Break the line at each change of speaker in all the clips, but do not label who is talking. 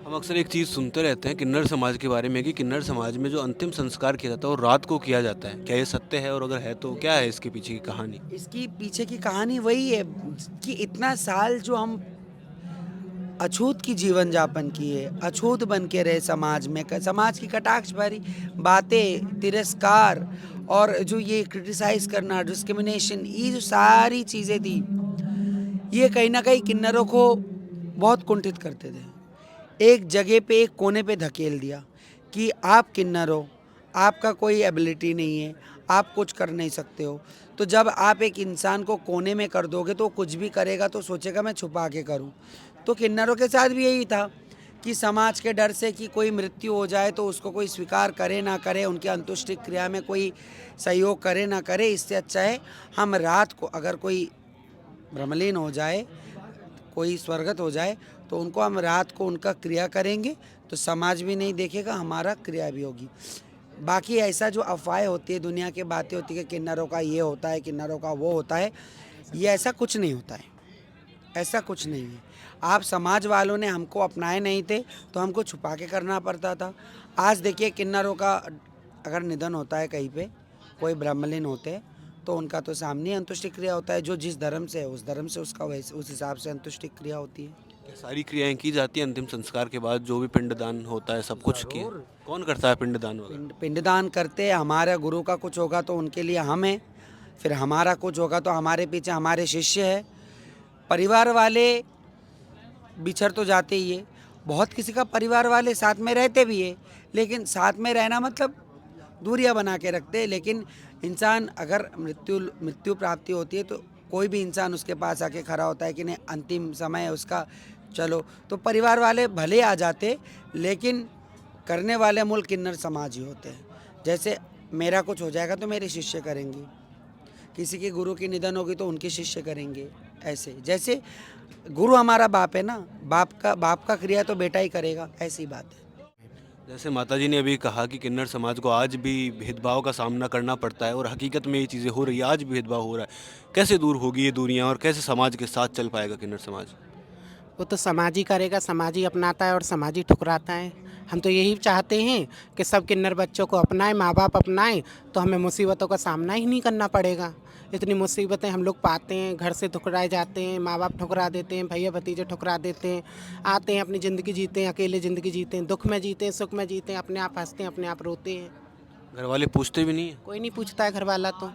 हम अक्सर एक चीज़ सुनते रहते हैं किन्नर समाज के बारे में कि किन्नर समाज में जो अंतिम संस्कार किया जाता है वो रात को किया जाता है। क्या ये सत्य है और अगर है तो क्या है इसके पीछे की कहानी?
इसकी पीछे की कहानी वही है कि इतना साल जो हम अछूत की जीवन यापन किए, अछूत बन के रहे समाज में, समाज की कटाक्ष भरी बातें, तिरस्कार और जो ये क्रिटिसाइज करना, डिस्क्रिमिनेशन, ये जो सारी चीज़ें थी, ये कहीं ना कहीं किन्नरों को बहुत कुंठित करते थे। एक जगह पे, एक कोने पे धकेल दिया कि आप किन्नर हो, आपका कोई एबिलिटी नहीं है, आप कुछ कर नहीं सकते हो। तो जब आप एक इंसान को कोने में कर दोगे तो कुछ भी करेगा तो सोचेगा मैं छुपा के करूं। तो किन्नरों के साथ भी यही था कि समाज के डर से कि कोई मृत्यु हो जाए तो उसको कोई स्वीकार करे ना करे, उनकी अंत्येष्टि क्रिया में कोई सहयोग करे ना करे, इससे अच्छा है हम रात को अगर कोई भ्रमलीन हो जाए, कोई स्वर्गत हो जाए, तो उनको हम रात को उनका क्रिया करेंगे तो समाज भी नहीं देखेगा, हमारा क्रिया भी होगी। बाकी ऐसा जो अफवाहें होती है, दुनिया की बातें होती है कि किन्नरों का ये होता है, किन्नरों का वो होता है, ये ऐसा कुछ नहीं होता है। ऐसा कुछ नहीं है। आप समाज वालों ने हमको अपनाए नहीं थे तो हमको छुपा के करना पड़ता था। आज देखिए किन्नरों का अगर निधन होता है कहीं पे, कोई ब्रह्मलीन होते हैं तो उनका तो सामने अंत्येष्टि क्रिया होता है, जो जिस धर्म से है उस धर्म से उसका वैसे उस हिसाब से अंत्येष्टि क्रिया होती है।
क्या सारी क्रियाएँ की जाती हैं अंतिम संस्कार के बाद जो भी पिंडदान होता है सब कुछ किया?
ज़रूर।
कौन करता है पिंडदान वगैरह?
पिंडदान करते हैं, हमारे गुरु का कुछ होगा तो उनके लिए हम हैं, फिर हमारा कुछ होगा तो हमारे पीछे हमारे शिष्य हैं। परिवार वाले बिछड़ तो जाते ही है, बहुत किसी का परिवार वाले साथ में रहते भी है, लेकिन साथ में रहना मतलब दूरियां बना के रखते हैं। लेकिन इंसान अगर मृत्यु मृत्यु प्राप्ति होती है तो कोई भी इंसान उसके पास आके खड़ा होता है कि नहीं अंतिम समय है उसका, चलो। तो परिवार वाले भले आ जाते, लेकिन करने वाले मूल किन्नर समाज ही होते हैं। जैसे मेरा कुछ हो जाएगा तो मेरे शिष्य करेंगे, किसी के गुरु की निधन होगी तो उनके शिष्य करेंगे। ऐसे जैसे गुरु हमारा बाप है ना, बाप का क्रिया तो बेटा ही करेगा, ऐसी बात है।
जैसे माताजी ने अभी कहा कि किन्नर समाज को आज भी भेदभाव का सामना करना पड़ता है और हकीकत में ये चीज़ें हो रही है, आज भी भेदभाव हो रहा है। कैसे दूर होगी ये दूरियाँ और कैसे समाज के साथ चल पाएगा किन्नर समाज?
वो तो समाज ही करेगा, समाज ही अपनाता है और समाज ही ठुकराता है। हम तो यही चाहते हैं कि सब किन्नर बच्चों को अपनाएं, माँ बाप अपनाएं, तो हमें मुसीबतों का सामना ही नहीं करना पड़ेगा। इतनी मुसीबतें हम लोग पाते हैं, घर से ठुकराए जाते हैं, माँ बाप ठुकरा देते हैं, भैया भतीजे ठुकरा देते हैं, आते हैं अपनी ज़िंदगी जीते हैं, अकेले ज़िंदगी जीते हैं, दुख में जीते हैं, सुख में जीते हैं, अपने आप हंसते हैं, अपने आप रोते हैं।
घर वाले पूछते भी नहीं है?
कोई नहीं पूछता है घर वाला तो,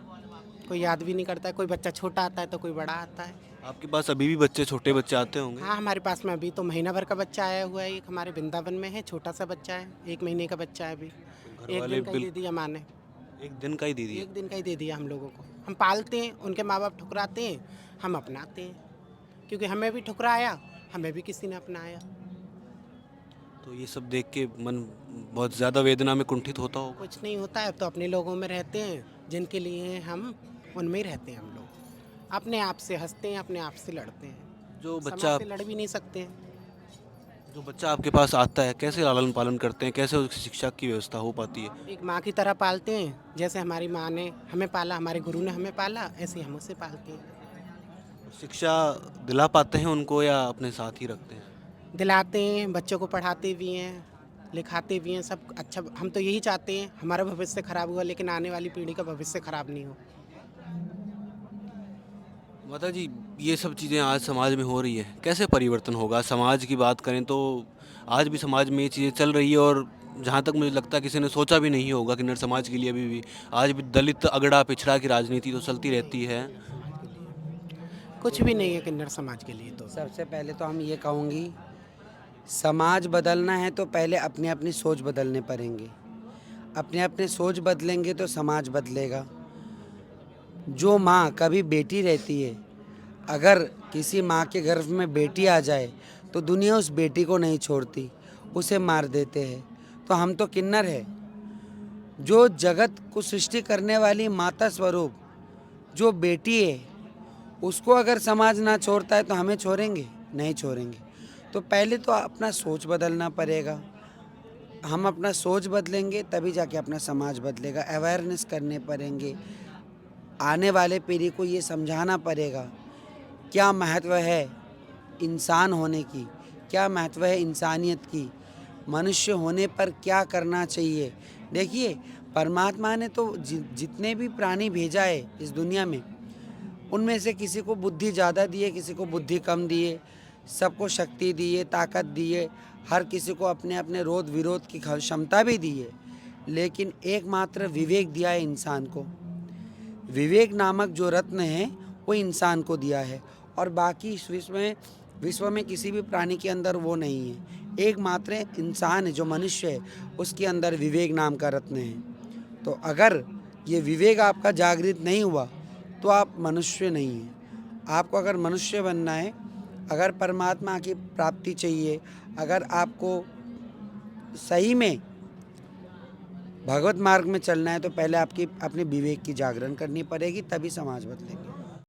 कोई याद भी नहीं करता है। कोई बच्चा छोटा आता है तो कोई बड़ा आता है।
आपके पास अभी भी बच्चे छोटे बच्चे आते होंगे?
हाँ, हमारे पास में अभी तो महीना भर का बच्चा आया हुआ है, एक हमारे वृंदावन में है, छोटा सा बच्चा है, 1 महीने का बच्चा है अभी।
तो घर
1
वाले
दिन का ही दे दिया माँ ने,
एक दिन का ही दे दिया?
1 दिन का ही दे दिया हम लोगों को। हम पालते हैं, उनके माँ-बाप ठुकराते हैं, हम अपनाते हैं, क्योंकि हमें भी ठुकराया, हमें भी किसी ने अपनाया।
तो ये सब देख के मन बहुत ज़्यादा वेदना में कुंठित होता होगा?
कुछ नहीं होता है, अब तो अपने लोगों में रहते हैं, जिनके लिए हैं हम, उनमें ही रहते हैं हम लोग। अपने आप से हँसते हैं, अपने आप से लड़ते हैं,
जो
समाज
बच्चा
से लड़ भी नहीं सकते हैं।
जो बच्चा आपके पास आता है कैसे लालन पालन करते हैं? कैसे उसकी शिक्षा की व्यवस्था हो पाती है?
एक माँ की तरह पालते हैं, जैसे हमारी माँ ने हमें पाला, हमारे गुरु ने हमें पाला, ऐसे ही हम उसे पालते हैं।
शिक्षा दिला पाते हैं उनको या अपने साथ ही रखते हैं?
दिलाते हैं, बच्चों को पढ़ाते भी हैं, लिखाते भी हैं, सब अच्छा। हम तो यही चाहते हैं हमारा भविष्य खराब हुआ लेकिन आने वाली पीढ़ी का भविष्य खराब नहीं हो।
माता जी, ये सब चीज़ें आज समाज में हो रही है, कैसे परिवर्तन होगा? समाज की बात करें तो आज भी समाज में ये चीज़ें चल रही है और जहाँ तक मुझे लगता है किसी ने सोचा भी नहीं होगा किन्नर समाज के लिए अभी भी आज भी दलित अगड़ा पिछड़ा की राजनीति तो चलती रहती है।
कुछ भी नहीं है किन्नर समाज के लिए तो।
सबसे पहले तो हम ये कहूँगी, समाज बदलना है तो पहले अपनी अपनी सोच बदलने पड़ेंगे। अपने अपने सोच बदलेंगे तो समाज बदलेगा। जो माँ कभी बेटी रहती है, अगर किसी माँ के गर्भ में बेटी आ जाए तो दुनिया उस बेटी को नहीं छोड़ती, उसे मार देते हैं। तो हम तो किन्नर है, जो जगत को सृष्टि करने वाली माता स्वरूप जो बेटी है, उसको अगर समाज ना छोड़ता है तो हमें छोड़ेंगे? नहीं छोड़ेंगे। तो पहले तो अपना सोच बदलना पड़ेगा। हम अपना सोच बदलेंगे तभी जाके अपना समाज बदलेगा। अवेयरनेस करने पड़ेंगे, आने वाले पीढ़ी को ये समझाना पड़ेगा क्या महत्व है इंसान होने की, क्या महत्व है इंसानियत की, मनुष्य होने पर क्या करना चाहिए। देखिए, परमात्मा ने तो जितने भी प्राणी भेजा है इस दुनिया में, उनमें से किसी को बुद्धि ज़्यादा दी है, किसी को बुद्धि कम दी है, सबको शक्ति दी है, ताकत दी है, हर किसी को अपने अपने रोध विरोध की क्षमता भी दी है, लेकिन एकमात्र विवेक दिया है इंसान को। विवेक नामक जो रत्न है वो इंसान को दिया है, और बाकी इस विश्व में किसी भी प्राणी के अंदर वो नहीं है। एकमात्र इंसान है जो मनुष्य है, उसके अंदर विवेक नाम का रत्न है। तो अगर ये विवेक आपका जागृत नहीं हुआ तो आप मनुष्य नहीं हैं। आपको अगर मनुष्य बनना है, अगर परमात्मा की प्राप्ति चाहिए, अगर आपको सही में भगवत मार्ग में चलना है, तो पहले आपकी अपने विवेक की जागरण करनी पड़ेगी, तभी समाज बदलेगा।